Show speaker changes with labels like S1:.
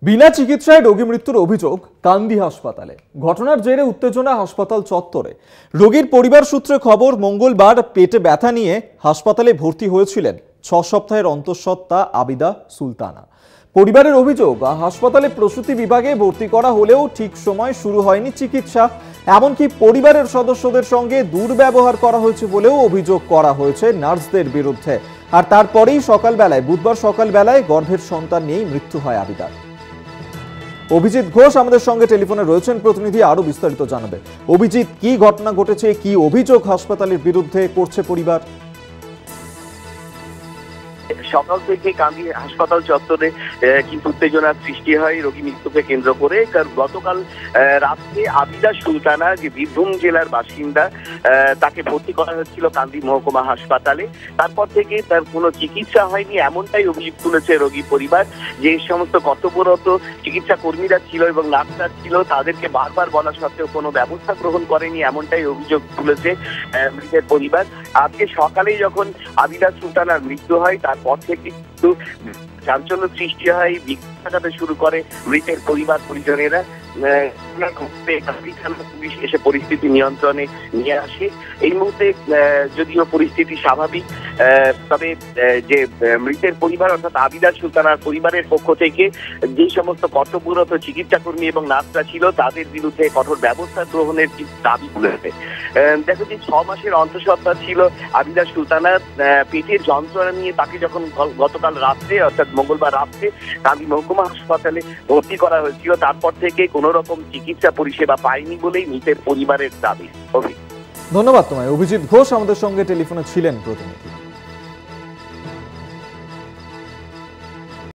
S1: বিনা চিকিৎসায় রোগী মৃত্যুর অভিযোগ কান্দি হাসপাতালে। ঘটনার জেরে উত্তেজনা হাসপাতাল চত্বরে। রোগীর পরিবার সূত্রে খবর, মঙ্গলবার পেটে ব্যথা নিয়ে হাসপাতালে ভর্তি হয়েছিলেন 6 সপ্তাহের অন্তঃসত্ত্বা আবিদা সুলতানা। পরিবারের অভিযোগ, হাসপাতালে প্রসূতি বিভাগে ভর্তি করা হলেও ঠিক সময় শুরু হয়নি চিকিৎসা। এমনকি পরিবারের সদস্যদের সঙ্গে দুর্ব্যবহার করা হয়েছে বলেও অভিযোগ করা হয়েছে নার্সদের বিরুদ্ধে। আর তারপরেই বুধবার সকালবেলায় গর্ভের সন্তান নিয়েই মৃত্যু হয় আবিদার। অভিজিৎ ঘোষ আমাদের সঙ্গে টেলিফোনে রয়েছেন, প্রতিনিধি আরো বিস্তারিত জানাবে। অভিজিৎ, কি ঘটনা ঘটেছে, কি অভিযোগ হাসপাতালের বিরুদ্ধে করছে পরিবার?
S2: সকাল থেকে কান্দি হাসপাতাল চত্বরে কিন্তু উত্তেজনার সৃষ্টি হয় রোগী মৃত্যুকে কেন্দ্র করে। গতকাল রাতে আবিদা সুলতানা, যে বীরভূম জেলার বাসিন্দা, তাকে ভর্তি করা হচ্ছিল কান্দি মহকুমা হাসপাতালে। তারপর থেকে তার কোনো চিকিৎসা হয়নি, এমনটাই অভিযোগ তুলেছে রোগী পরিবার। যে সমস্ত কর্তব্যরত চিকিৎসা কর্মীরা ছিল এবং নার্সরা ছিল, তাদেরকে বারবার বলা সত্ত্বেও কোনো ব্যবস্থা গ্রহণ করেনি, এমনটাই অভিযোগ তুলেছে মৃতের পরিবার। আজকে সকালেই যখন আবিদা সুলতানার মৃত্যু হয়, তারপর থেকে কিন্তু চাঞ্চল্য সৃষ্টি হয়, বিক্ষোভ দেখাতে শুরু করে মৃতের পরিবার পরিজনেরা। পুলিশ এসে পরিস্থিতি নিয়ন্ত্রণে নিয়ে আসে। এই মুহূর্তে যদিও পরিস্থিতি স্বাভাবিক, তবে যে মৃতের পরিবার অর্থাৎ আবিদা সুলতানার পরিবারের পক্ষ থেকে যে সমস্ত কর্তব্যরত চিকিৎসা কর্মী এবং নার্সরা ছিল, তাদের বিরুদ্ধে কঠোর ব্যবস্থা গ্রহণের দাবি তুলেছে। দেখো, যে 6 মাসের অন্তঃসত্ত্বা ছিল আবিদা সুলতানা, পেটের যন্ত্রণা নিয়ে তাকে যখন গতকাল রাত্রে অর্থাৎ মঙ্গলবার রাত্রে কান্দি মহকুমা হাসপাতালে ভর্তি করা হয়েছিল, তারপর থেকে কোনো রকম চিকিৎসা পরিষেবা পায়নি বলেই মৃতের পরিবারের দাবি।
S1: ধন্যবাদ তোমায়। অভিজিৎ ঘোষ আমাদের সঙ্গে টেলিফোনে ছিলেন প্রতিনিধি।